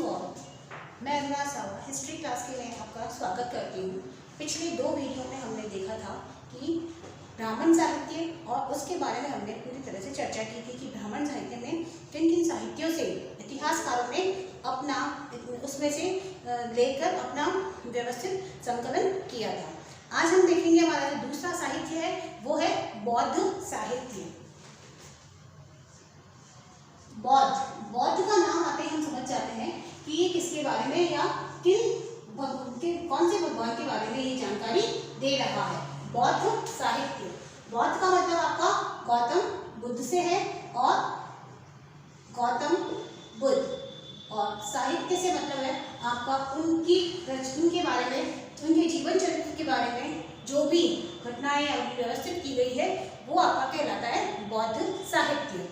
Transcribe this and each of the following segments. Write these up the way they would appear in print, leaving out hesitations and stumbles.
To all, मैं अनुराग सावा history class के लिए आपका स्वागत करती हूँ। पिछले 2 वीडियो में हमने देखा था कि ब्राह्मण साहित्य और उसके बारे में हमने पूरी तरह से चर्चा की थी कि ब्राह्मण साहित्य में किन किन साहित्यों से इतिहासकारों ने अपना उसमें से लेकर अपना व्यवस्थित संकलन किया था। आज हम देखेंगे हमारा जो दूसरा साहित्य है वो है बौद्ध साहित्य। बौद्ध का नाम आते ही हम समझ जाते हैं कि ये किसके बारे में या कौन से भगवान के बारे में ये जानकारी दे रहा है। बौद्ध साहित्य, बौद्ध का मतलब आपका गौतम बुद्ध से है और गौतम बुद्ध, और साहित्य से मतलब है आपका उनके बारे में, उनके जीवन चरित्र के बारे में जो भी घटनाएं व्यवस्थित की गई है वो आपका कहलाता है बौद्ध साहित्य।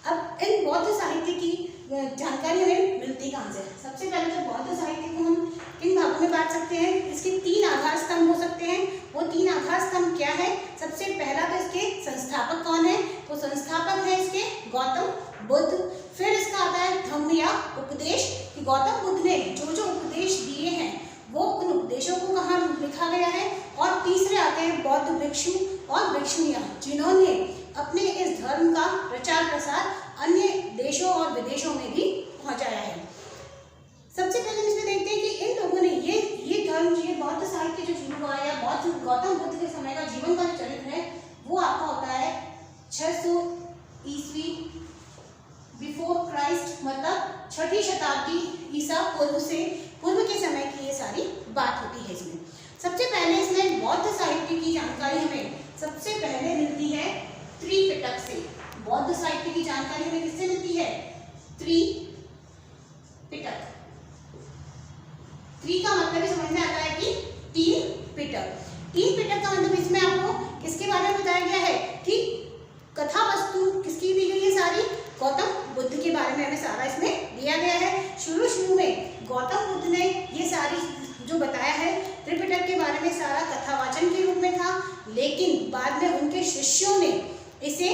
अब इन बौद्ध साहित्य की जानकारी हमें मिलती कहाँ से? सबसे पहले तो बौद्ध साहित्य को हम किन भागों में बांट सकते हैं? इसके 3 आधार स्तंभ हो सकते हैं। वो 3 आधार स्तंभ क्या है? सबसे पहला तो इसके संस्थापक कौन है? तो संस्थापक है इसके गौतम बुद्ध। फिर इसका आता है धम्म या उपदेश, कि गौतम बुद्ध ने जो जो उपदेश दिए हैं वो उन उपदेशों को कहाँ लिखा गया है। और तीसरे आते हैं बौद्ध भिक्षु और भिक्षुणियाँ, जिन्होंने अपने इस धर्म का प्रचार प्रसार अन्य देशों और विदेशों में भी पहुंचाया है। सबसे पहले हम इसमें देखते हैं कि इन लोगों ने ये धर्म, ये बौद्ध साहित्य जो शुरू हुआ या बौद्ध गौतम बुद्ध के समय का जीवन का जो चरित्र है वो आपका होता है 600 ईस्वी बिफोर क्राइस्ट, मतलब 6ठी शताब्दी ईसा पूर्व के समय की ये सारी बात होती है। इसमें सबसे पहले इसमें बौद्ध साहित्य की जानकारी हमें सबसे पहले मिलती है त्रिपिटक से। बौद्ध साहित्य की जानकारी हमें किससे मिलती है? त्रिपिटक। त्रि का मतलब समझ में आता है कि 3 पिटक। 3 पिटक का मतलब इसमें आपको किसके बारे में बताया गया है कि कथा वस्तु किसकी दी गई है? सारी गौतम बुद्ध के बारे में हमें सारा इसमें दिया गया है। शुरू में गौतम बुद्ध ने ये सारी जो बताया है त्रिपिटक के बारे में सारा कथावाचन के रूप में था, लेकिन बाद में उनके शिष्यों ने इसे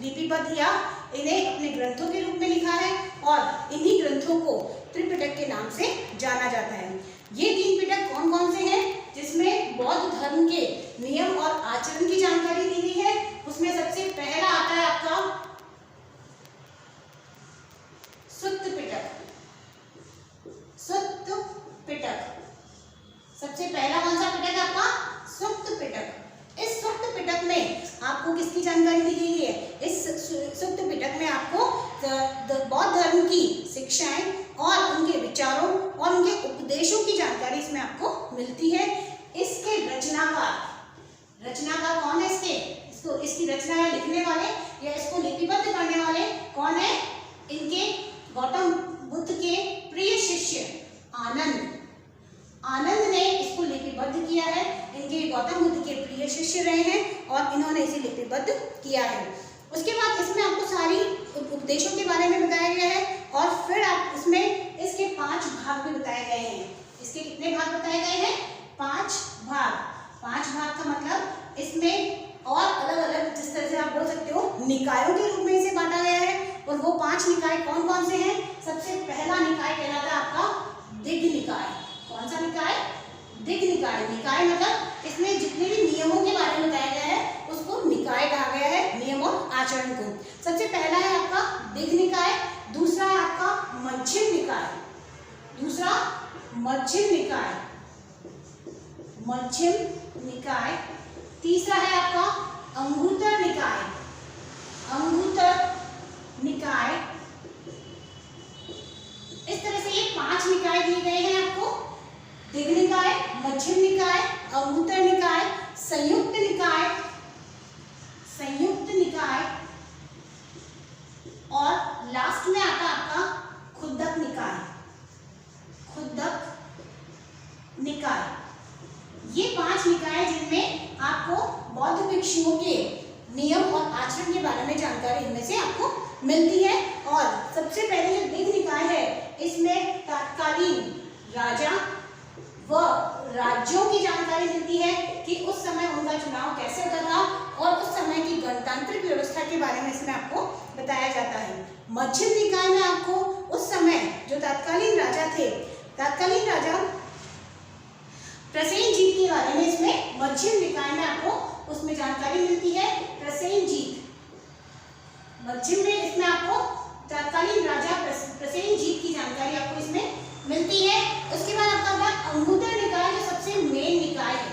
लिपिबद्ध या इन्हें अपने ग्रंथों के रूप में लिखा है और इन्हीं ग्रंथों को त्रिपिटक के नाम से जाना जाता है। ये 3 पिटक कौन कौन से हैं? जिसमें बौद्ध धर्म के नियम और आचरण की जानकारी दी गई है। उसमें सबसे पहला आता है आपका सुत्त पिटक। सुत्त पिटक सबसे पहला कौन सा पिटक है आपका? सुत्त पिटक। इस सुत्त पिटक में आपको किसकी जानकारी दी गई है? इस सुत्त पिटक में आपको बौद्ध धर्म की शिक्षाएं और उनके विचारों और उनके उपदेशों की जानकारी इसमें आपको मिलती है। इसके रचनाकार कौन है? इसकी रचना या लिखने वाले या इसको लिपिबद्ध करने वाले कौन है? इनके गौतम बुद्ध के प्रिय शिष्य आनंद ने इसको लिपिबद्ध किया है। इनके गौतम बुद्ध के प्रिय शिष्य रहे हैं और इन्होंने इसे लिपिबद्ध किया है। उसके बाद इसमें आपको सारी उपदेशों के बारे में बताया गया है और फिर आप इसमें इसके 5 भाग भी बताए गए हैं। इसके कितने भाग बताए गए हैं? 5 भाग। 5 भाग का मतलब इसमें और अलग अलग, जिस तरह से आप बोल सकते हो, निकायों के रूप में इसे बांटा गया है। और वो 5 निकाय कौन कौन से हैं? सबसे पहला निकाय कहलाता है आपका दिग्ग निकाय। कौन सा निकाय? दिग्ग निकाय। निकाय मतलब इसमें जितने भी नियमों के बारे में बताया गया है उसको निकाय कहा गया है, नियम और आचरण को। सबसे पहला है आपका दिग्ग निकाय, दूसरा है आपका मध्यम निकाय, मध्यम निकाय, तीसरा है आपका अंगुत्तर निकाय। इस तरह से ये 5 निकाय दिए गए हैं आपको: दिग्ग निकाय, मध्यम निकाय, अंगुत्तर निकाय, संयुक्त निकाय और लास्ट में आता है आपका खुद्दक निकाय। ये 5 निकाय जिनमें आपको बौद्ध भिक्षुओं के नियम और आचरण के बारे में जानकारी इनमें से आपको मिलती है। और सबसे पहले जो दिग्ग निकाय है इसमें तत्कालीन राजा व राज्यों की जानकारी मिलती है कि उस समय उनका चुनाव कैसे होता था और उस समय की गणतांत्रिक व्यवस्था के बारे में इसमें आपको बताया जाता है। मध्यम निकाय में आपको उस समय जो तत्कालीन राजा थे। तत्कालीन राजा प्रसेनजीत के बारे में इसमें मध्यम निकाय में आपको उसमें जानकारी मिलती है। प्रसेनजीत मध्यम में इसमें आपको तत्कालीन राजा प्रसेनजीत की जानकारी आपको इसमें मिलती है। उसके बाद आपका अंगुत्तर निकाय जो सबसे मेन निकाय है,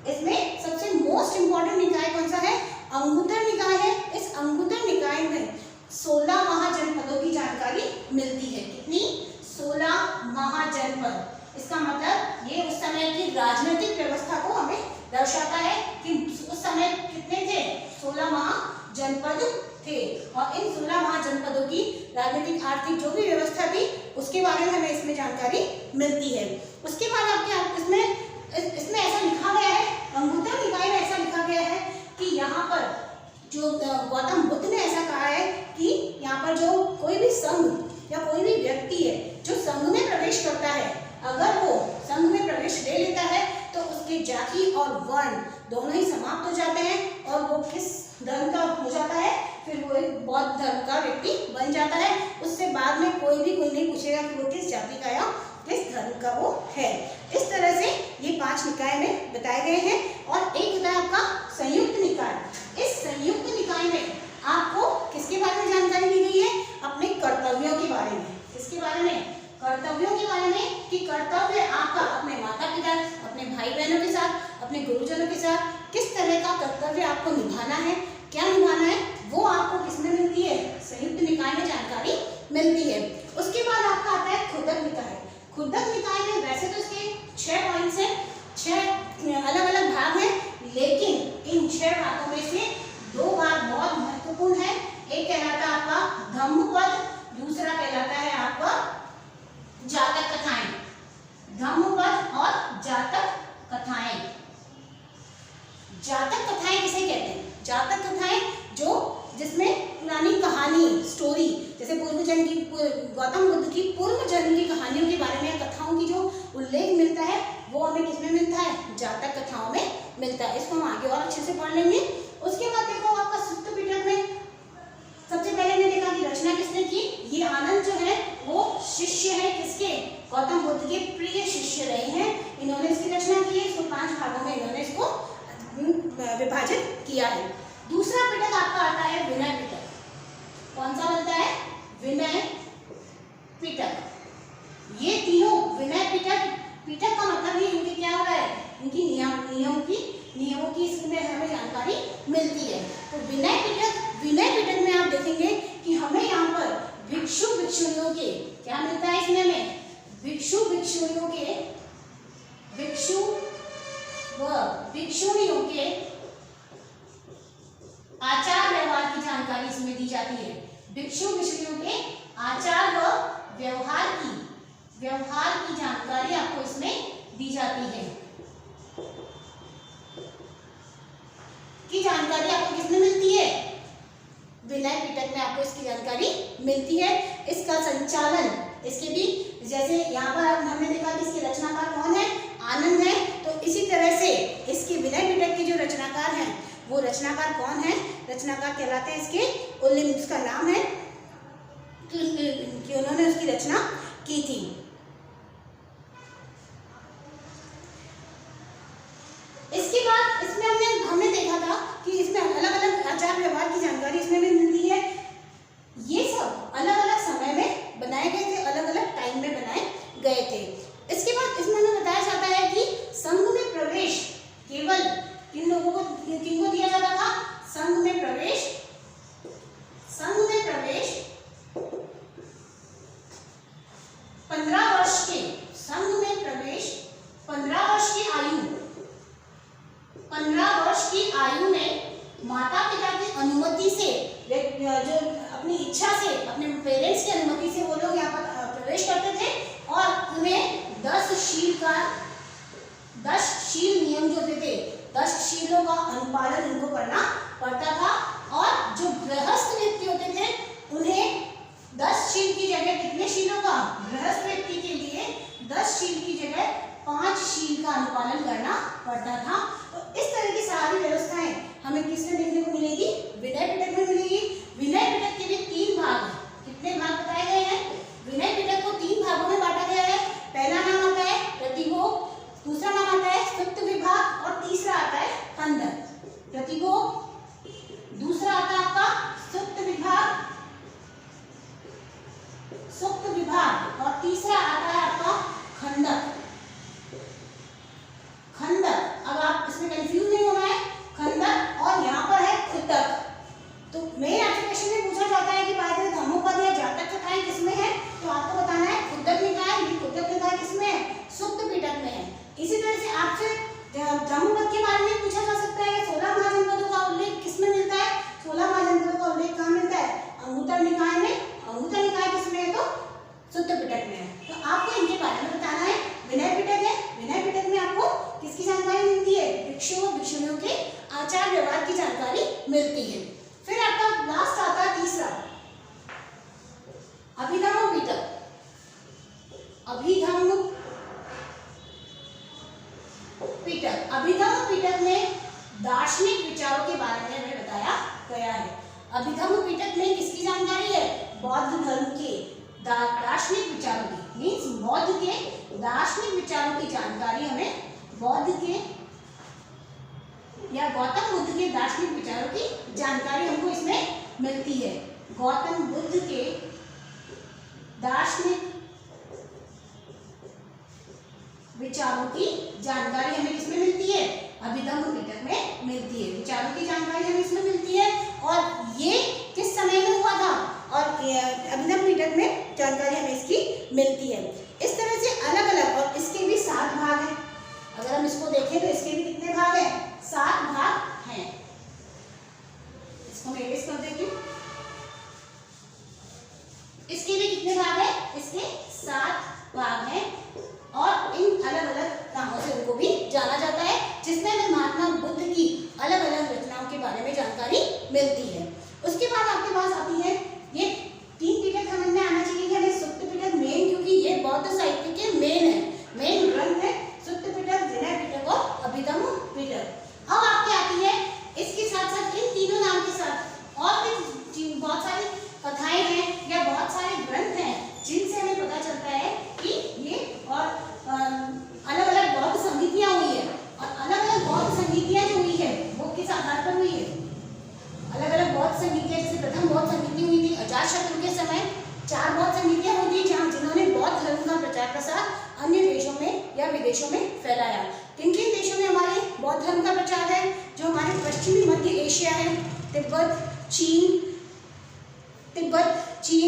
इसमें सबसे मोस्ट इंपॉर्टेंट निकाय कौन सा है? अंगुत्तर निकाय है। इस अंगुत्तर निकाय में 16 महाजनपदों की जानकारी मिलती है। कितनी? 16 महाजनपद। इसका मतलब ये उस समय की राजनीतिक व्यवस्था को हमें दर्शाता है कि उस समय कितने थे? 16 महाजनपद थे। और इन 16 महाजनपदों की राजनीतिक आर्थिक जो भी व्यवस्था थी उसके बारे में हमें इसमें जानकारी मिलती है। उसके बाद आपके इसमें ऐसा लिखा गया है, अंगुत्तर निकाय में ऐसा लिखा गया है कि यहाँ पर जो गौतम बुद्ध ने ऐसा कहा है कि यहाँ पर जो कोई भी संघ या कोई भी व्यक्ति है जो संघ में प्रवेश करता है, अगर वो संघ में प्रवेश ले लेता है तो उसके जाति और वर्ण दोनों ही समाप्त हो जाते हैं और वो किस धर्म का हो जाता है, फिर वो एक बौद्ध धर्म का व्यक्ति बन जाता है। उससे बाद में कोई नहीं पूछेगा कि वो किस जाति का या किस धर्म का वो है। इस तरह से ये 5 निकाय में बताए गए हैं। और एक होता है आपका संयुक्त निकाय। इस संयुक्त निकाय में आपको किसके बारे में जानकारी दी गई है? अपने कर्तव्यों के बारे में। किसके बारे में? कर्तव्यों के बारे में कि कर्तव्य आपका अपने माता पिता, अपने भाई बहनों के साथ, अपने गुरुजनों के साथ किस तरह का कर्तव्य आपको निभाना है, क्या निभाना है, वो आपको किसमें मिलती है? संयुक्त निकाय में जानकारी मिलती है। उसके बाद आपका आता है खुदक निकाय। खुदक निकाय में वैसे तो इसके 6 पॉइंट्स हैं, 6 अलग अलग भाग हैं, लेकिन इन 6 भागों में से 2 भाग बहुत महत्वपूर्ण है। एक कहलाता है आपका धम्मपद, दूसरा कहलाता है आपका जातक कथाएं। धम्मपद और जातक कथाएं। जातक कथाएं किसे कहते हैं? जातक कथाएं जिसमें पुरानी कहानी, स्टोरी, जैसे पूर्वजन्म की, गौतम बुद्ध की पूर्व जन्म की कहानियों के बारे में, कथाओं की जो उल्लेख मिलता है वो हमें किसमें मिलता है? जातक कथाओं में मिलता है। इसको हम आगे और अच्छे से पढ़ लेंगे। उसके बाद देखो आपका सुत्त पिटक में सबसे पहले हमने देखा कि रचना किसने की? ये आनंद जो है वो शिष्य है किसके? गौतम बुद्ध के प्रिय शिष्य रहे हैं। इन्होंने इसकी रचना की है। इसको 5 भागों में इन्होंने इसको विभाजित किया है। दूसरा पिटक आपका आता है विनय पिटक। कौन सा बनता है? विनय पिटक। ये तीनों विनय पिटक का मतलब ये इनके क्या हो रहा है? इनकी नियमों की इसमें हमें जानकारी मिलती है। तो विनय पिटक में आप देखेंगे कि हमें यहाँ पर भिक्षु भिक्षुणियों के क्या मिलता है? इसमें हमें भिक्षु व भिक्षुणियों के आचार व्यवहार की जानकारी इसमें दी जाती है। भिक्षु भिक्षुणियों के आचार व व्यवहार की जानकारी आपको इसमें दी जाती है। की जानकारी आपको किसमें मिलती है? विनय पिटक में आपको इसकी जानकारी मिलती है। इसका संचालन, इसके भी जैसे यहाँ पर हमने देखा कि इसके रचनाकार कौन है? आनंद है। तो इसी तरह से इसके विनय पिटक के जो रचनाकार हैं वो रचनाकार कौन है? रचनाकार कहलाते हैं इसके उल्लेख, उसका नाम है कि उन्होंने उसकी रचना की थी। इसके बाद इसमें हमने देखा था कि इसमें अलग अलग आचार व्यवहार की जानकारी इसमें भी मिलती है। ये सब अलग अलग समय में बनाए गए थे, अलग अलग टाइम में बनाए गए थे। इसके बाद इसमें हमें बताया जाता है कि संघ में प्रवेश केवल किनको दिया जाता था? संघ में प्रवेश 15 वर्ष के, संघ में प्रवेश 15 वर्ष की आयु, 15 वर्ष की आयु में माता पिता की अनुमति से, जो अपनी इच्छा से, अपने पेरेंट्स की अनुमति से वो लोग यहाँ पर प्रवेश करते थे और उन्हें 10 शील नियम जो होते थे, 10 शीलों का अनुपालन उनको करना पड़ता था। और जो गृहस्थ व्यक्ति होते थे उन्हें 10 शील की जगह कितने शीलों का? गृहस्थ व्यक्ति के लिए 10 शील की जगह 5 शील का अनुपालन करना पड़ता था। तो इस तरह की सारी व्यवस्थाएं हमें किसमें देखने को मिलेगी? विनय पिटक में मिलेगी। विनय पिटक के भी 3 भाग हैं। कितने भाग बताए गए हैं? विनय पिटक को 3 भागों में बांटा गया सुक्त विभाग। और तीसरा आता है आपका खंडक। खंडक, अब आप इसमें कंफ्यूज नहीं होना है, खंडक और यहाँ पर है खुदक। तो मेन एप्लीकेशन में पूछा जाता है कि बात धर्मोपद या जातक कथाएं किसमें है, तो आपको बताना है खुदक निकाय। ये खुदक निकाय किसमें है, सुक्त पिटक में है। इसी तरह से आपसे धर्मोपद के बारे में पूछा जा सकता है 16 महाजनपदों का उल्लेख किसमें मिलता है, 16 महाजनपदों का उल्लेख कहाँ मिलता है, अंगुत्तर निकाय में। अंगुत्तर निकाय किसमें है, तो सुक्त पिटक में है। तो आपको इनके बारे में बताना है। विनय पिटक है, विनय पिटक में आपको किसकी जानकारी मिलती है, भिक्षुओं भिक्षुणियों के आचार व्यवहार की जानकारी मिलती है। फिर आपका लास्ट आता है तीसरा, अभिधम्म पिटक। अभिधम्म पिटक, अभिधम्म पिटक में दार्शनिक विचारों के बारे में हमें बताया गया है। अभिधम्म पिटक में किसकी जानकारी है, बौद्ध धर्म के दार्शनिक विचारों की, मीन्स बौद्ध के दार्शनिक विचारों की जानकारी हमें, बौद्ध के या गौतम बुद्ध के दार्शनिक विचारों की जानकारी हमको इसमें मिलती है। गौतम बुद्ध के दार्शनिक विचारों की जानकारी हमें किसमें मिलती है, अभिधम्म पिटक में मिलती है। विचारों की जानकारी हमें इसमें मिलती है। और ये किस समय में हुआ था, और अभिधम्म पिटक में जानकारी हमें इसकी मिलती है। इस तरह से अलग अलग, और इसके भी 7 भाग हैं। अगर हम इसको देखें तो इसके भी कितने भाग हैं, 7 भाग हैं। इसको मैं इरेज कर देती हूँ। इसके भी कितने भाग हैं, इसके 7 भाग हैं। और इन अलग अलग नामों से उनको भी जाना जाता है, जिसमें हमें महात्मा बुद्ध की अलग अलग रचनाओं के बारे में जानकारी मिलती है। उसके बाद आपके पास आती है ये 3 पिटक समझ में आना चाहिए कि हमें सुक्त पिटक मेन, क्योंकि ये बौद्ध साहित्य के मेन है, मेन ग्रंथ है सुक्त पिटक, विनय पिटक और अभिधम्म पिटक। अब आपके आती है इसके साथ साथ इन तीनों नाम के साथ और भी बहुत सारी कथाएं हैं या बहुत सारे ग्रंथ हैं, जिनसे हमें पता चलता है कि ये और अलग अलग बौद्ध संगीतियां हुई है। और अलग अलग बौद्ध संगीतियां जो हुई है वो किस आधार पर हुई है, अलग अलग बौद्ध संगीतियां। जैसे प्रथम बौद्ध संगीति हुई थी अजातशत्रु के समय, 4 बौद्ध संगीतियां हुई थी जहाँ जिन्होंने बौद्ध धर्म का प्रचार प्रसार अन्य देशों में या विदेशों में फैलाया। किन किन देशों में हमारे बौद्ध धर्म का प्रचार है, जो हमारे पश्चिमी मध्य एशिया है, तिब्बत, चीन,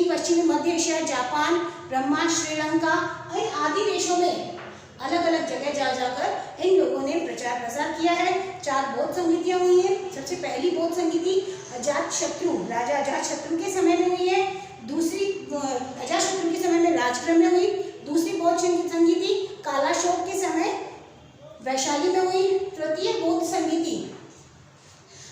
पश्चिमी मध्य एशिया, जापान, ब्रह्मांड, श्रीलंका, इन आदि देशों में अलग अलग जगह जा जाकर इन लोगों ने प्रचार प्रसार किया है। 4 बौद्ध संगीतियां हुई हैं। सबसे पहली बौद्ध संगीति अजातशत्रु, राजा अजातशत्रु के समय में हुई है। दूसरी अजातशत्रु के समय में राजगृह में हुई। दूसरी बौद्ध संगीति कालाशोक के समय वैशाली में हुई। तृतीय बौद्ध संगीति,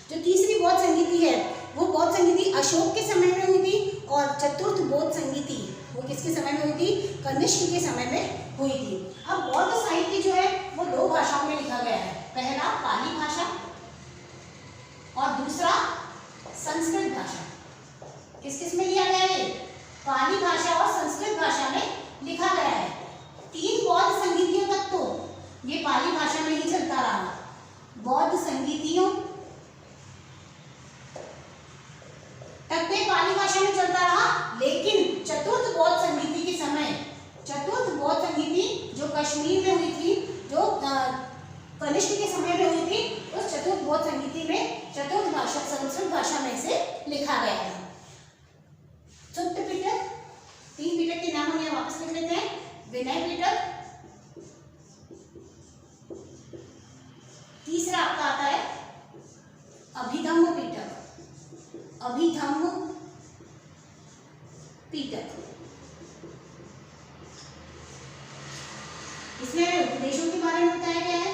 जो तीसरी बौद्ध संगीति है, वो बौद्ध संगीति अशोक के समय में हुई थी। और चतुर्थ बौद्ध संगीति वो किसके समय में हुई थी, कनिष्क के समय में हुई थी। अब बौद्ध साहित्य जो है वो 2 भाषाओं में लिखा गया है। पहला पाली भाषा और दूसरा संस्कृत भाषा। किस किस में लिया गया है, पाली भाषा और संस्कृत भाषा में लिखा गया है। 3 बौद्ध संगीतियों तक तो ये पाली भाषा में ही चलता रहा। बौद्ध संगीतियों तक तो पाली भाषा में चलता रहा, लेकिन चतुर्थ बौद्ध संगीति के समय, चतुर्थ बौद्ध संगीति जो कश्मीर में हुई थी, जो कनिष्क के समय में हुई थी, उस चतुर्थ बौद्ध संगीति में चतुर्थ भाषा संस्कृत भाषा में से लिखा गया था। सुक्त पिटक, 3 पिटक के नाम हम यहाँ वापस लिख लेते हैं। विनय पिटक, तीसरा आपका आता है अभिधम्म पिटक। अभिधम्म पिटक, इसमें उपदेशों के बारे में बताया गया है।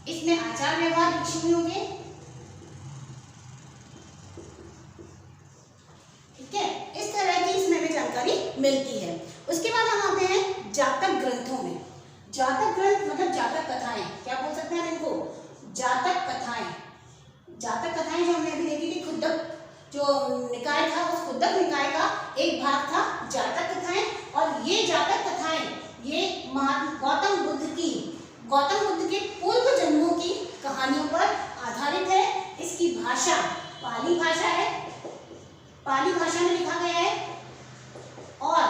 इसमें आचार व्यवहार भिक्षुणियों के, ठीक है, इस तरह की इसमें भी जानकारी मिलती है। उसके बाद हम आते हैं जातक ग्रंथों में। जातक ग्रंथ मतलब जातक कथाएं, क्या बोल सकते हैं इनको, जातक कथाएं। जातक कथाएं जो हमने अभी देखी थी, खुद्दक जो निकाय था, उस खुद्दक निकाय का एक भाग था जातक कथाएं। और ये जातक कथाएं ये गौतम बुद्ध के पूर्व जन्मों की कहानियों पर आधारित है। इसकी भाषा पाली भाषा है पाली भाषा में लिखा गया है और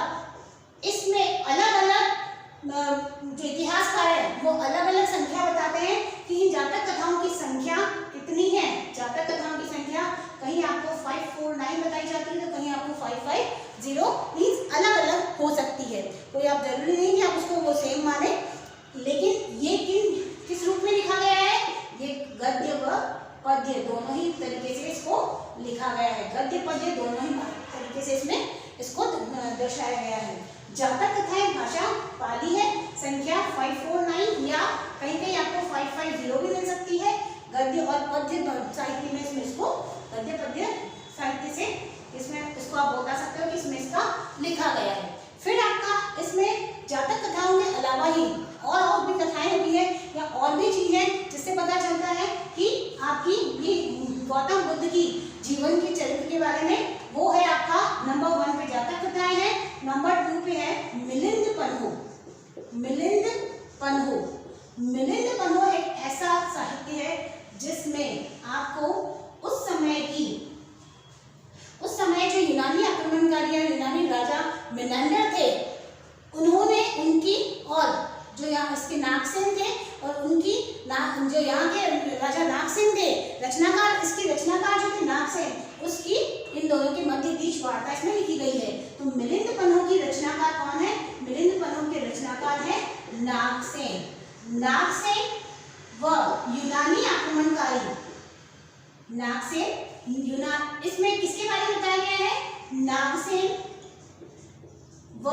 इसमें अलग अलग जो इतिहासकार है वो अलग अलग संख्या बताते हैं कि इन जातक कथाओं की संख्या कितनी है। जातक कथाओं की संख्या कहीं आपको 549 बताई जाती है तो कहीं आपको 550 मीन्स अलग अलग हो सकती है। कोई आप जरूरी नहीं कि आप उसको वो सेम माने, लेकिन ये किस रूप में लिखा गया है, ये गद्य व पद्य दोनों ही तरीके से इसको लिखा गया है। गद्य पद्य दोनों ही तरीके से इसमें इसको दर्शाया गया है। जातक कथाएं भाषा पाली है, संख्या 549 या कहीं कहीं आपको 550 भी मिल सकती है। गद्य और पद्य साहित्य में इसमें इसको गद्य पद्य साहित्य से इसमें इसको आप बता सकते हो कि इसमें इसका लिखा गया है। फिर आपका इसमें जातक कथाओं के अलावा ही और भी कथाएं होती है या और भी चीजें जिससे पता चलता है कि आपकी ये गौतम बुद्ध की जीवन के चरित्र के बारे में। वो है आपका नंबर 1 पे जातक कथाएं हैं, नंबर 2 पे है मिलिंद पन्हो। मिलिंद पन्हो, मिलिंद पन्हो एक ऐसा साहित्य है जिसमें आपको उस समय जो यूनानी आक्रमणकारी या यूनानी राजा मिनेंडर थे, उन्होंने उनकी और जो यहाँ इसके नागसेन थे और उनकी जो यहाँ के राजा नागसेन थे, रचनाकार इसके रचनाकार जो थे नागसेन, उसकी इन दोनों के मध्य बीच वार्ता इसमें लिखी गई है। तो मिलिंद पन्हो की रचनाकार कौन है? मिलिंद पन्हो के रचनाकार है नागसेन। नागसेन व यूनानी आक्रमणकारी, नागसेन इसमें किसके बारे में बताया गया है? नागसेन व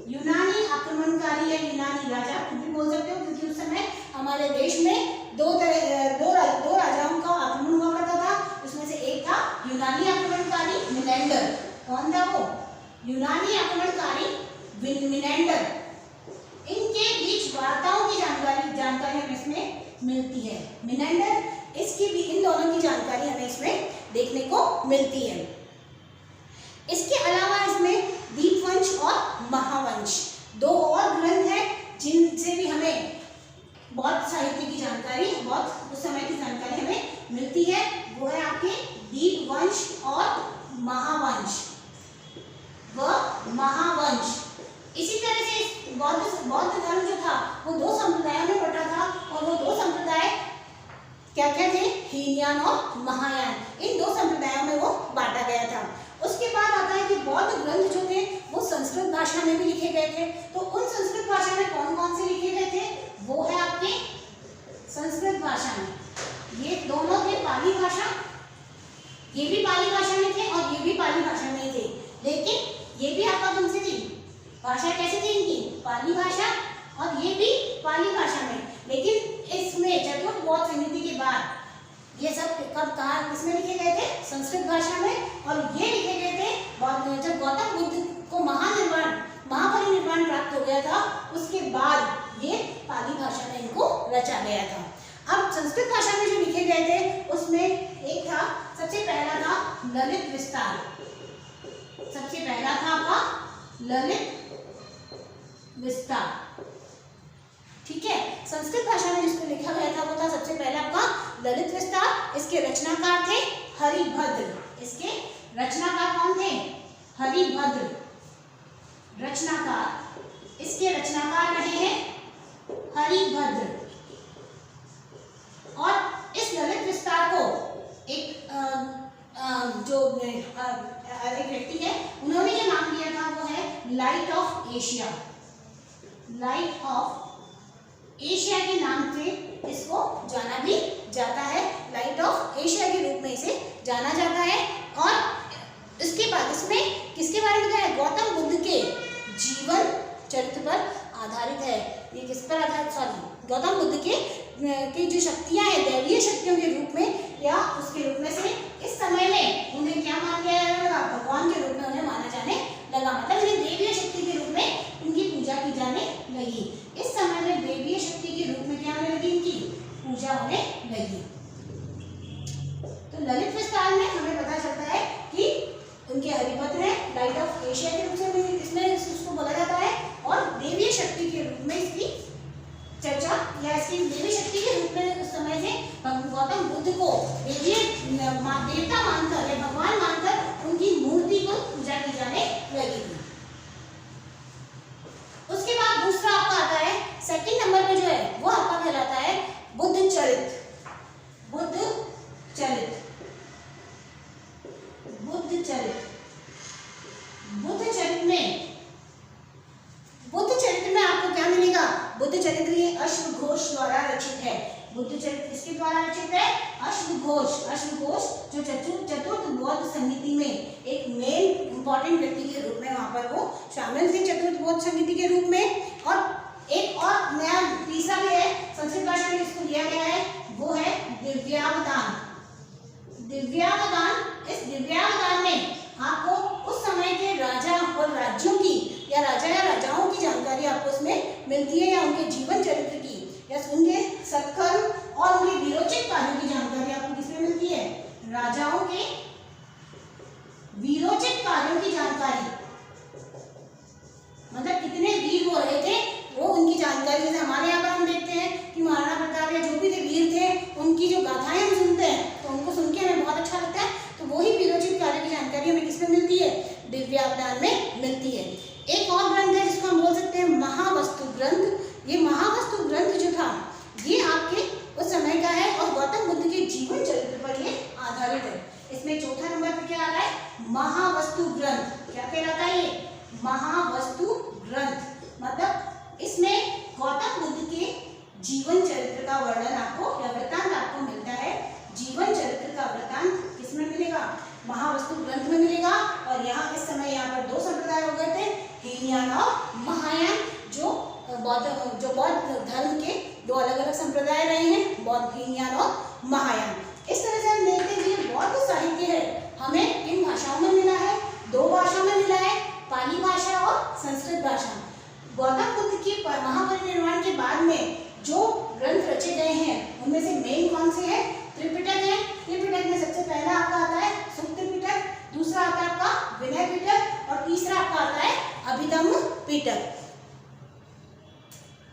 यूनानी आक्रमणकारी या यूनानी राजा कुछ भी बोल सकते हो, क्योंकि उस समय हमारे देश में दो राजाओं का आक्रमण हुआ करता था। उसमें से एक था यूनानी आक्रमणकारी मिनेंडर। कौन था वो? यूनानी आक्रमणकारी मिनेंडर। इनके बीच वार्ताओं की जानकारी हमें इसमें मिलती है। मिनेंडर इसकी भी, इन दोनों की जानकारी हमें इसमें देखने को मिलती है। इसके अलावा इसमें दीपवंश और महावंश दो और ग्रंथ हैं जिनसे भी हमें बहुत साहित्य की जानकारी, बहुत उस समय की जानकारी हमें मिलती है। वो है आपके दीपवंश और महावंश व महावंश। इसी तरह से बौद्ध धर्म जो था वो दो संप्रदायों में बटा था और वो दो संप्रदाय क्या क्या थे? हीनयान और महायान। इन दो संप्रदायों में वो बांटा गया था। उसके बाद आता है कि बौद्ध ग्रंथ जो थे वो संस्कृत भाषा में भी लिखे गए थे। तो उन संस्कृत भाषा में कौन कौन से लिखे गए थे? वो है आपके संस्कृत भाषा में। ये दोनों थे पाली भाषा, ये भी पाली भाषा में थे और ये भी पाली भाषा में थे। लेकिन ये भी आपका कौन सी थी? भाषा कैसी थी इनकी? पाली भाषा, और ये भी पाली भाषा में। लेकिन इसमें चतुर्थ बौद्ध संहिता के बाद ये सब कब कहाँ किसमें लिखे गए थे? संस्कृत भाषा में। और ये लिखे गए थे जब गौतम बुद्ध को महापरिनिर्वाण प्राप्त हो गया था, उसके बाद ये पाली भाषा में इनको रचा गया था। अब संस्कृत भाषा में जो लिखे गए थे उसमें एक था, सबसे पहला था ललित विस्तार। सबसे पहला था आपका ललित विस्तार। ठीक है, संस्कृत भाषा में जिसको लिखा गया था वो था सबसे पहला आपका ललित विस्तार। इसके रचनाकार थे हरिभद्र। इसके रचनाकार कौन थे? हरिभद्र रचनाकार। इसके रचनाकार रहे हैं हरिभद्र। और इस ललित विस्तार को एक व्यक्ति है, उन्होंने जो नाम दिया था वो है light of Asia. Light of Asia के नाम से इसको जाना भी जाता है। लाइट ऑफ एशिया के रूप में इसे जाना जाता है। और इसके बाद इसमें किसके बारे में है? गौतम बुद्ध के जीवन चरित्र पर आधारित है। ये किस पर आधारित? गौतम बुद्ध के जो शक्तियां हैं दैवीय शक्तियों के रूप में या उसके रूप में से इस समय में उन्हें क्या मान लिया जाएगा? भगवान के रूप में उन्हें माना जाने लगा। मतलब इन्हें दैवीय शक्ति के रूप में इनकी पूजा की जाने लगी। इस समय में दैवीय शक्ति के रूप में क्या होने लगी? इनकी पूजा होने लगी। तो ललित विस्तार में हमें पता चलता है कि उनके हरिभद्र हैं, लाइट ऑफ एशिया के रूप से इसमें इसको बोला जाता है। और दैवीय शक्ति के रूप में इसकी चर्चा या इसकी देवी शक्ति के रूप में उस समय से गौतम बुद्ध को देवता मानकर बुद्ध चरित्र। बुद्ध चरित्र में आपको क्या मिलेगा? बुद्ध चरित्र ये अश्वघोष द्वारा रचित है। बुद्ध चरित्र किसके द्वारा रचित है? अश्वघोष। अश्वघोष जो चतुर्थ बौद्ध समिति में एक मेन इंपॉर्टेंट व्यक्ति के रूप में वहां पर वो शामिल थे, चतुर्थ बौद्ध समिति के रूप में। और एक और नया तीसरा भी है, संस्कृत भाषा में इसको लिया गया है, वो है दिव्यावदान। दिव्यावदान, इस दिव्यावदान में आपको उस समय के राजा और राज्यों की या राजाओं की जानकारी आपको उसमें मिलती है, या उनके जीवन चरित्र की या उनके सत्कर्म और उनके वीरोचित कार्यों की जानकारी आपको किसमें मिलती है? राजाओं के वीरोचित कार्यों की जानकारी, मतलब कितने वीर हो रहे थे वो उनकी जानकारी। जैसे हमारे यहाँ पर हम देखते हैं कि महाराणा प्रताप या जो भी थे वीर थे, उनकी जो गाथाएं हम सुनते हैं तो उनको सुन के हमें बहुत अच्छा लगता है। तो वही वीरोचित कार्य की जानकारी हमें किसमें मिलती है? दिव्यावदान में मिलती है। एक और ग्रंथ है जिसको हम बोल सकते हैं महावस्तु ग्रंथ। ये महावस्तु ग्रंथ जो था ये आपके उस समय का है और गौतम बुद्ध के जीवन चरित्र पर ये आधारित है। इसमें चौथा नंबर पर क्या आ रहा है? महावस्तु ग्रंथ। क्या कहलाता है ये? महावस्तु ग्रंथ। मतलब इसमें गौतम बुद्ध के जीवन चरित्र का वर्णन आपको या वृत्तांत आपको मिलता है। जीवन चरित्र का वृत्तांत किसमें मिलेगा? महावस्तु ग्रंथ में मिलेगा। और यहाँ इस समय यहाँ पर दो संप्रदाय हो गए थे, हीनयान और महायान, जो बौद्ध धर्म के दो अलग अलग संप्रदाय रहे हैं, बौद्ध हीनयान और महायान। इस तरह से हम देखते हैं कि बौद्ध साहित्य है हमें किन भाषाओं में मिला है? दो भाषाओं में मिला है, पाली भाषा और संस्कृत भाषा। गौतम बुद्ध के महापरिनिर्वाण के बाद में जो ग्रंथ रचे गए हैं उनमें से मेन कौन से हैं? त्रिपिटक है। त्रिपिटक में सबसे पहला आपका आता है सूक्त पिटक, दूसरा आता है आपका विनय पिटक और तीसरा आपका आता है अभिधम्म पिटक।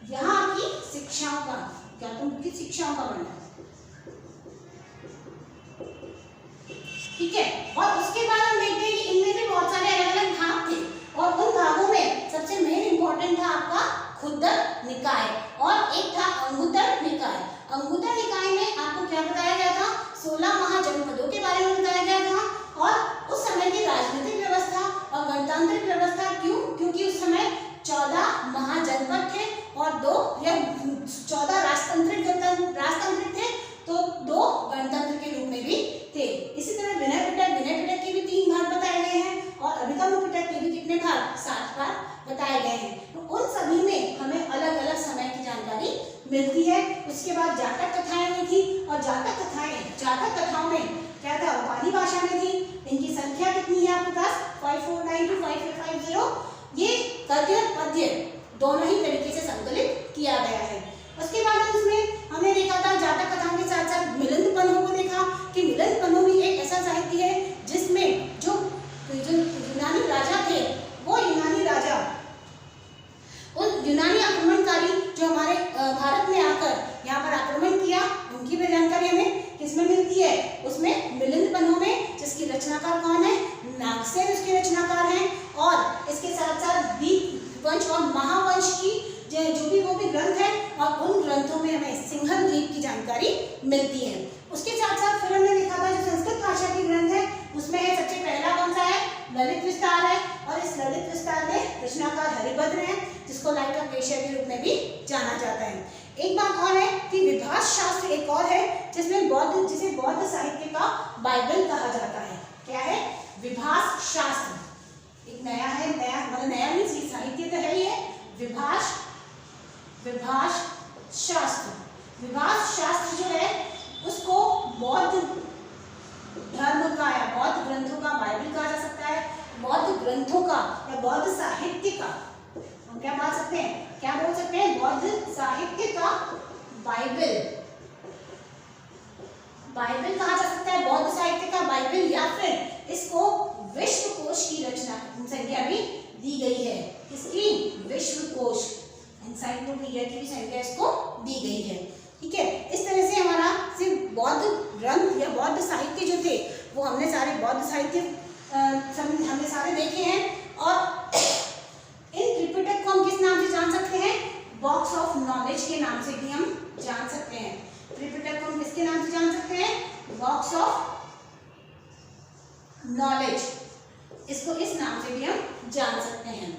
यहाँ की शिक्षाओं का गौतम बुद्ध की शिक्षाओं का वर्णन, ठीक है। और उसके बाद हम देखते हैं कि इनमें भी बहुत सारे अलग अलग भाग थे और उन भागों में सबसे मेन इंपॉर्टेंट था आपका खुद्दक निकाय और एक था अंगुत्तर निकाय। अंगुत्तर निकाय में आपको क्या बताया गया था? 16 महाजनपदों के बारे में बताया गया था और उस समय की राजनीतिक व्यवस्था और गणतांत्रिक व्यवस्था। क्यों? क्योंकि उस समय 14 महाजनपद थे और 2 या 14 राजतांत्रिक थे तो 2 गणतंत्र के रूप में भी थे। इसी तरह विनय पिटक के भी 3 भाग बताए गए हैं और अभिधम्म पिटक के भी कितने भाग? 7 भाग बताए गए हैं। तो उन सभी में हमें अलग अलग समय की जानकारी मिलती है। उसके बाद जातक कथाएं हुई थी और जातक कथाओं में क्या था? पाली भाषा में थी। इनकी संख्या कितनी है आपके पास? 5492 to 5550। ये गद्य पद्य दोनों ही तरीके से संकलित किया गया है। उसके बाद उसमें हमने देखा था जातक कथाओं के साथ साथ मिलिंद पन्हों को देखा कि मिलिंद पन्हों भी एक ऐसा साहित्य है जिसमें जो यूनानी राजा थे वो यूनानी राजा उन यूनानी आक्रमणकारी जो हमारे भारत में आकर यहाँ पर आक्रमण किया उनकी भी जानकारी हमें किसमें मिलती है? उसमें मिलिंद पन्हों में, जिसकी रचनाकार कौन है? नागसेन उसके रचनाकार हैं। और इसके साथ साथ दीपवंश और महावंश की जो भी वो भी ग्रंथ है और उन ग्रंथों में हमें सिंहल द्वीप की जानकारी मिलती है। उसके साथ साथ फिर हमने देखा था जो संस्कृत भाषा के ग्रंथ है उसमें है सबसे पहला कौन सा है? ललित विस्तार है। और इस ललित विस्तार में रचनाकार हरिभद्र हैं जिसको लाइट ऑफ एशिया के रूप में भी जाना जाता है। एक बात और है कि विभाष शास्त्र एक और है जिसे बौद्ध साहित्य का बाइबल कहा जाता है। क्या है? विभाष शास्त्र एक नया है, मतलब नया मीन्स साहित्य तो है ही है। विभाष शास्त्र जो है उसको बौद्ध धर्म का या बौद्ध ग्रंथों का बाइबल कहा जा सकता है। बौद्ध ग्रंथों का या बौद्ध साहित्य का हम क्या बोल सकते हैं? क्या बोल सकते हैं? बौद्ध साहित्य का बाइबल कहा जा सकता है। बौद्ध साहित्य का बाइबल या फिर इसको विश्वकोश की रचना संख्या भी दी गई है। इसकी विश्वकोश एनसाइक्लोपीडिया की भी संख्या इसको दी गई है। ठीक है, इस तरह से हमारा सिर्फ बौद्ध ग्रंथ या बौद्ध साहित्य जो थे वो हमने सारे बौद्ध साहित्य हमने सारे देखे हैं। और इन त्रिपिटक को हम किस नाम से जान सकते हैं? बॉक्स ऑफ नॉलेज के नाम से भी हम जान सकते हैं। त्रिपिटक को हम किसके नाम से जान सकते हैं? बॉक्स ऑफ नॉलेज, इसको इस नाम से भी हम जान सकते हैं।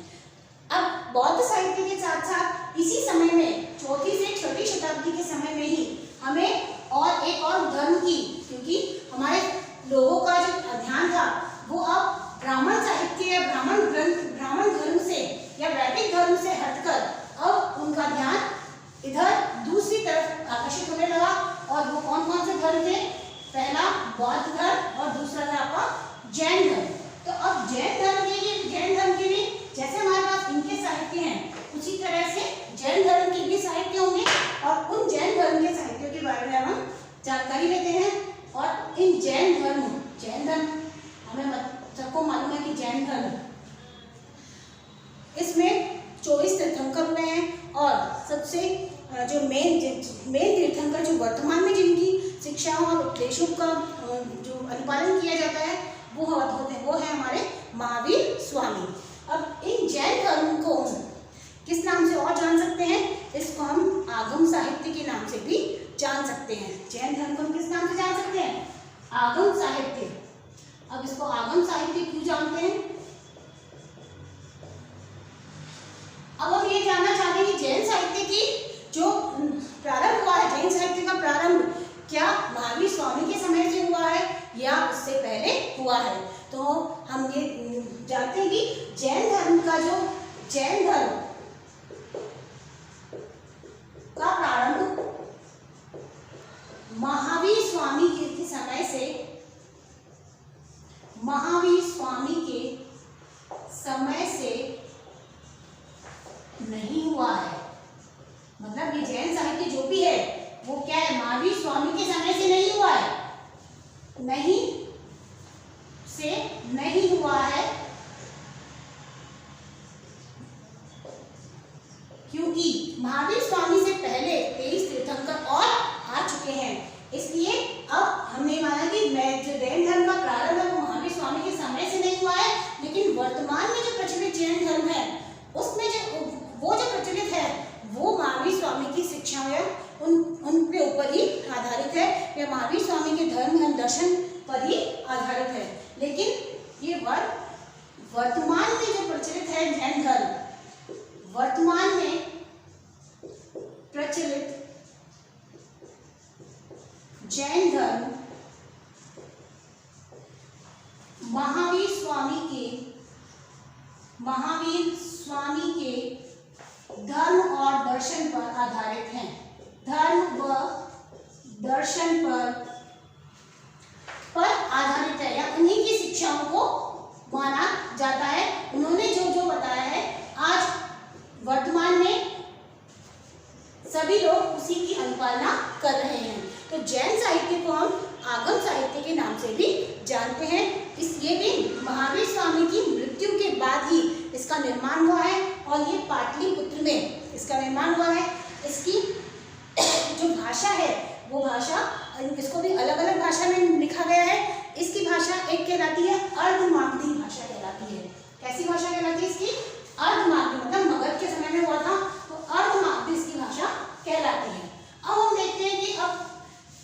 अब बौद्ध साहित्य के साथ साथ इसी समय में 4वीं से 6वीं शताब्दी के समय में ही हमें और एक और धर्म की, क्योंकि हमारे लोगों का जो ध्यान था वो अब ब्राह्मण साहित्य या ब्राह्मण धर्म से या वैदिक धर्म से हटकर अब उनका ध्यान इधर दूसरी तरफ आकर्षित होने लगा। और वो कौन कौन से धर्म थे? पहला बौद्ध धर्म और दूसरा था आपका जैन धर्म। तो अब जैन धर्म के लिए जैसे हमारे पास इनके साहित्य हैं, उसी तरह से जैन धर्म के भी साहित्य होंगे और उन जैन धर्म के साहित्यों के बारे में हम जानकारी लेते हैं। और इन जैन धर्म हमें सबको मालूम है कि जैन धर्म, इसमें 24 तीर्थंकर हुए हैं और सबसे जो मेन तीर्थंकर जो वर्तमान में जिनकी शिक्षाओं और उपदेशों का जो अनुपालन किया जाता है वो है हमारे महावीर स्वामी। अब इन जैन धर्म को किस नाम से और जान सकते हैं? इसको हम आगम साहित्य के नाम से भी जान सकते हैं। जैन धर्म को हम किस नाम से जान सकते हैं? आगम साहित्य। अब इसको आगम साहित्य क्यों जानते हैं? अब हम ये जानना चाहते हैं कि जैन साहित्य की जो प्रारंभ हुआ है, जैन साहित्य का प्रारंभ क्या महावीर स्वामी के समय से हुआ है या उससे पहले हुआ है? तो हम ये जानते हैं कि जैन धर्म का प्रारंभ महावीर स्वामी के समय से नहीं हुआ है। मतलब ये जैन साहित्य जो भी है वो क्या है? महावीर स्वामी के समय से नहीं हुआ है, नहीं हुआ है, क्योंकि महावीर स्वामी से पहले 23 तीर्थंकर और आ चुके हैं। इसलिए अब हमने माना कि जो जैन धर्म का प्रारंभ है वो महावीर स्वामी के समय से नहीं हुआ है, लेकिन वर्तमान में जो प्रचलित जैन धर्म है उसमें जो प्रचलित है वो महावीर स्वामी की शिक्षाओं या उनके ऊपर ही आधारित है, या महावीर स्वामी के धर्म एवं दर्शन पर ही आधारित है। लेकिन ये वर्तमान में जो प्रचलित है जैन धर्म, वर्तमान में प्रचलित जैन धर्म महावीर स्वामी के धर्म और दर्शन पर आधारित हैं। धर्म व दर्शन पर आधारित है, या उन्हीं की शिक्षाओं को माना जाता है। उन्होंने जो बताया है आज वर्तमान में सभी लोग उसी की अनुपालना कर रहे हैं। तो जैन साहित्य को हम आगम साहित्य के नाम से भी जानते हैं। ये भी महावीर स्वामी की मृत्यु के बाद ही इसका निर्माण हुआ है और ये पाटलिपुत्र में इसका निर्माण हुआ है। इसकी जो भाषा है वो भाषा, इसको भी अलग अलग भाषा में लिखा गया है। इसकी भाषा एक कहलाती है अर्धमागधी भाषा कहलाती है। कैसी भाषा कहलाती है इसकी? अर्धमागधी, मतलब मगध के समय में हुआ था तो अर्धमागधी इसकी भाषा कहलाती है। अब हम देखते हैं कि अब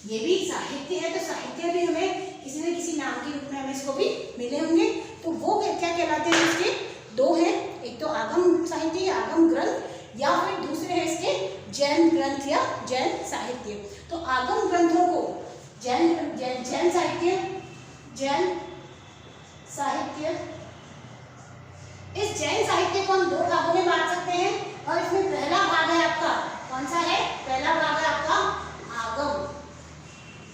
ये भी साहित्य है, तो साहित्य भी हमें किसी न किसी नाम के रूप में हमें इसको भी मिले होंगे। तो वो क्या कहलाते हैं? इसके दो हैं, एक तो आगम साहित्य या आगम ग्रंथ, या फिर दूसरे हैं इसके जैन ग्रंथ या जैन साहित्य। तो आगम ग्रंथों को जैन साहित्य, इस जैन साहित्य को हम दो भागों में बांट सकते हैं और इसमें पहला भाग है आपका, कौन सा है? पहला भाग है आपका आगम,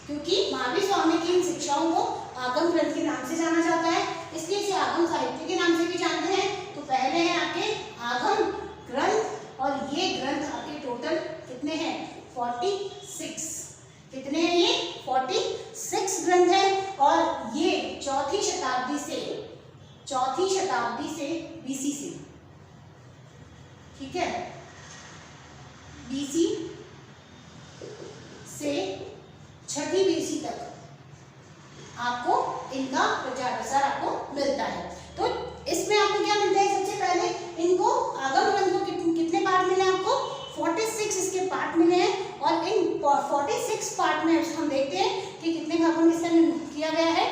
क्योंकि महावीर स्वामी की इन शिक्षाओं को आगम ग्रंथ के नाम से जाना जाता है, इसलिए इसे आगम साहित्य के नाम से भी जानते हैं। तो पहले हैं आपके आगम ग्रंथ, और ये ग्रंथ आपके टोटल कितने हैं? 46। कितने हैं ये? 46 ग्रंथ हैं और ये चौथी शताब्दी से BC से, ठीक है, BC से 6वीं BC तक आपको इनका प्रचार प्रसार आपको मिलता है। तो इसमें आपको क्या मिलता है? सबसे पहले इनको आगम ग्रंथ को कितने पार्ट मिले आपको? 46 इसके पार्ट मिले हैं और इन 46 पार्ट में हम देखते हैं कि कितने भागों में इसका किया गया है।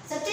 सबसे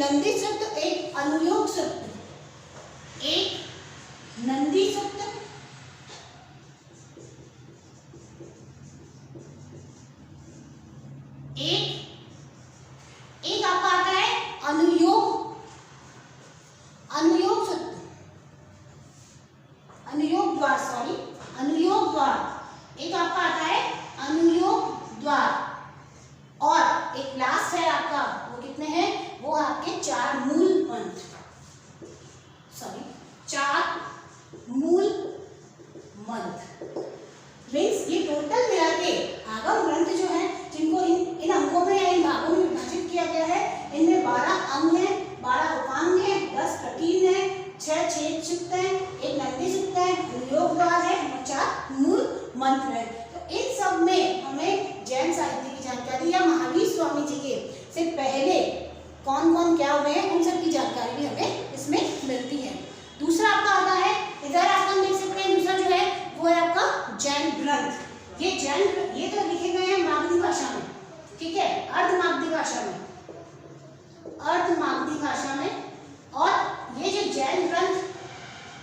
नंदी सूक्त, एक अनुयोग सूक्त, एक नंदी सूक्त, एक आपका आता है अनुयोग सूत्र, अनुयोग द्वार, सॉरी अनुयोग द्वार, एक आपका आता है अनुयोग द्वार, और एक लास्ट है आपका, वो कितने हैं, वो आपके 4 मूल मंत्र, सॉरी 4 मूल मंत्र। मीन्स ये टोटल मिला के आगम ग्रंथ जो है, जिनको इन अंगों में या इन भागों में विभाजित किया गया है, इनमें 12 अंग हैं, 12 उपांग हैं, 10 प्रकीर्ण हैं, 6 छेद सूक्त हैं, एक नंदी सूक्त है, अनुयोग द्वार है और 4 मूल मंत्र है। तो इन सब में हमें जैन साहित्य की जानकारी या महावीर स्वामी जी के से पहले कौन कौन क्या हुए हैं, उन सब की जानकारी भी हमें इसमें मिलती है। दूसरा आपका आता है, इधर आप देख सकते हैं, दूसरा जो है वो है आपका जैन ग्रंथ। ये तो लिखे गए हैं मागधी भाषा में, ठीक है, अर्धमागधी भाषा में, अर्धमागधी भाषा में। और ये जो जैन ग्रंथ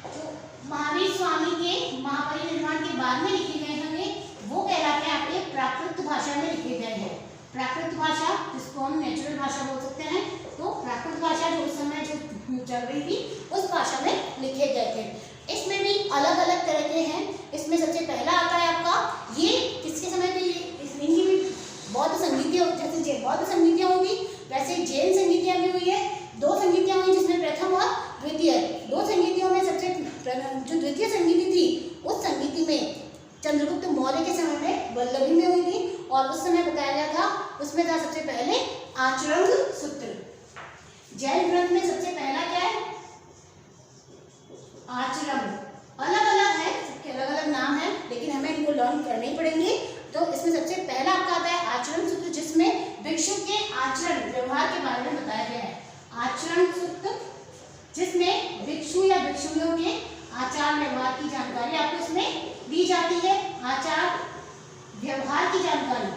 जो महावीर स्वामी के महापरिनिर्वाण के बाद में लिखे गए हैं, वो कहलाते हैं आपके प्राकृत भाषा में लिखे गए हैं। प्राकृत भाषा, जिसको हम नेचुरल भाषा बोल सकते हैं, तो प्राकृत भाषा जो उस समय जो चल रही थी, उस भाषा में लिखे गए थे। इसमें भी अलग अलग तरह के हैं। इसमें सबसे पहला आता है आपका, ये किसके समय पे, इनकी भी बौद्ध संगीतियाँ, जैसे बौद्ध संगीतियाँ होगी वैसे जैन संगीतियाँ भी हुई है। 2 संगीतियाँ हुई, जिसमें प्रथम और द्वितीय। 2 संगीतियों में सबसे जो द्वितीय संगीति थी, उस संगीति में चंद्रगुप्त मौर्य के समय में वल्लभी में हुई थी, और उस समय बताया गया था, उसमें था सबसे पहले आचरण सूत्र। जैन ग्रंथ में सबसे पहला क्या है, आचरण। अलग अलग है, सबके अलग अलग नाम है, लेकिन हमें इनको लर्न करने ही पड़ेंगे। तो इसमें सबसे पहला आपका आता है आचरण सूत्र, जिसमें भिक्षु के आचरण व्यवहार के बारे में बताया गया है। आचरण सूत्र जिसमें भिक्षु या भिक्षुणियों के आचार व्यवहार की जानकारी आपको इसमें दी जाती है। आचार व्यवहार की जानकारी,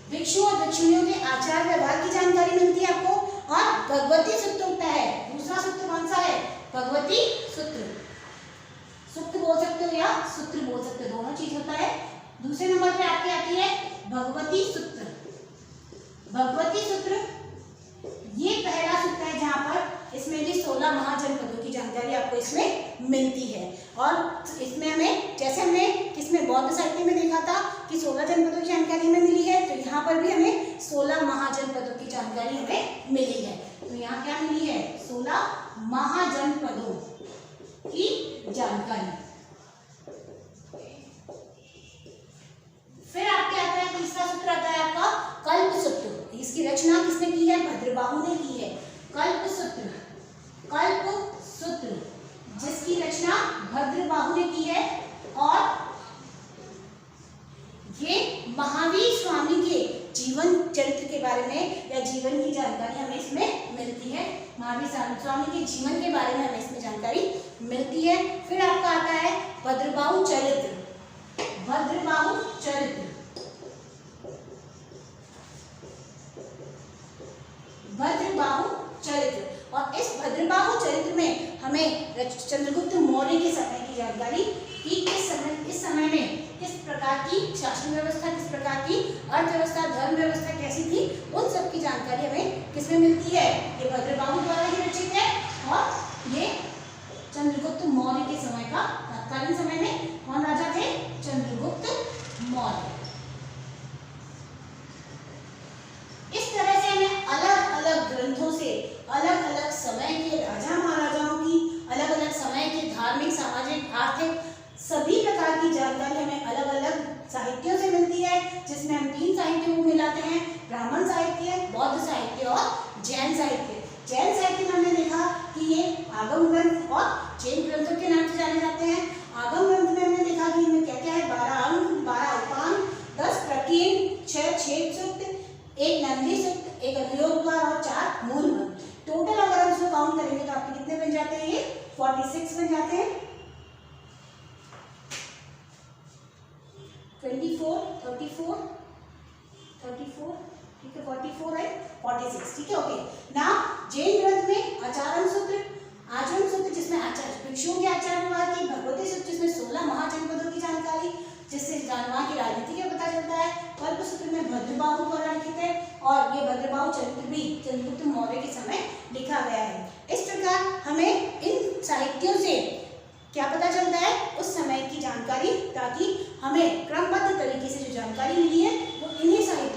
भिक्षु और भिक्षुणियों के आचार व्यवहार की जानकारी मिलती है आपको। और भगवती सूत्र होता है, दूसरा सूत्र कौन सा है, भगवती सूत्र। सूत्र बोल सकते हो या सूत्र बोल सकते हो, दोनों चीज होता है। दूसरे नंबर पे आपकी आती है भगवती सूत्र। भगवती सूत्र ये पहला सूत्र है, जहां पर इसमें भी 16 महाजनपदों की जानकारी आपको इसमें मिलती है। और इसमें हमें, जैसे हमने किसमें बौद्ध साहित्य में देखा था कि 16 जनपदों की जानकारी हमें मिली है, तो यहाँ पर भी हमें 16 महाजनपदों की जानकारी हमें मिली है। तो यहाँ क्या मिली है, 16 महाजनपदों की जानकारी। फिर आपके आता है तीसरा सूत्र, आता है आपका कल्प सूत्र। इसकी रचना किसने की है, भद्रबाहु ने की है। कल्प सूत्र, कल्प सूत्र जिसकी रचना भद्रबाहु ने की है, और ये महावीर स्वामी के जीवन चरित्र के बारे में या जीवन की जानकारी हमें इसमें मिलती है। महावीर स्वामी के जीवन के बारे में हमें इसमें जानकारी मिलती है। फिर आपका आता है भद्रबाहु चरित्र। भद्रबाहु चरित्र, भद्रबाहु चरित्र, और इस भद्रबाहु चरित्र में हमें चंद्रगुप्त मौर्य के समय की जानकारी कि इस समय में किस प्रकार की शासन व्यवस्था, किस प्रकार की अर्थव्यवस्था, धर्म व्यवस्था कैसी थी, उन सब की जानकारी हमें किसमें मिलती है, ये भद्रबाहु द्वारा ही रचित है। और ये चंद्रगुप्त मौर्य के समय का, तत्कालीन समय में कौन राजा थे, चंद्रगुप्त मौर्य। इस तरह से हमें अलग अलग ग्रंथों से अलग अलग समय के राजा महाराजाओं की, अलग अलग समय के धार्मिक, सामाजिक, आर्थिक सभी प्रकार की जानकारी हमें अलग अलग साहित्यों से मिलती है, जिसमें हम 3 साहित्यों को मिलाते हैं, ब्राह्मण साहित्य, बौद्ध साहित्य और जैन साहित्य। जैन साहित्य में हमने देखा कि ये आगम ग्रंथ और जैन ग्रंथों के नाम से जाने जाते हैं। आगम ग्रंथ में हमने देखा कि इनमें क्या क्या है, 12 अंग, 12 उपांग, 10 प्रकीर्ण, 6 छेद सूक्त, एक नंदी सूक्त, एक अनुयोग द्वार और 4 मूल मंत्र। टोटल अगर हम इसको काउंट करेंगे तो आपके कितने बन जाते हैं, ये 46 बन जाते हैं। 24, 34, 34, ठीक है, 44 एंड 46, ठीक है, ओके। नाउ जैन ग्रंथ में आचरण सूत्र, आचरण सूत्र जिसमें भिक्षुओं के आचरण विभाग की, भगवती सूत्र जिसमें 16 महाजनपदों की जानकारी जिससे जानवा की राजनीति का पता चलता है, कल्प सूत्र में भद्रबाहु द्वारा लिखित है और ये भद्रबाहु चरित्र भी चंद्रगुप्त मौर्य के समय लिखा गया है। इस प्रकार हमें इन साहित्यों से क्या पता चलता है, उस समय की जानकारी, ताकि हमें क्रमबद्ध तरीके से जो जानकारी मिली है वो इन्हीं साहित्यों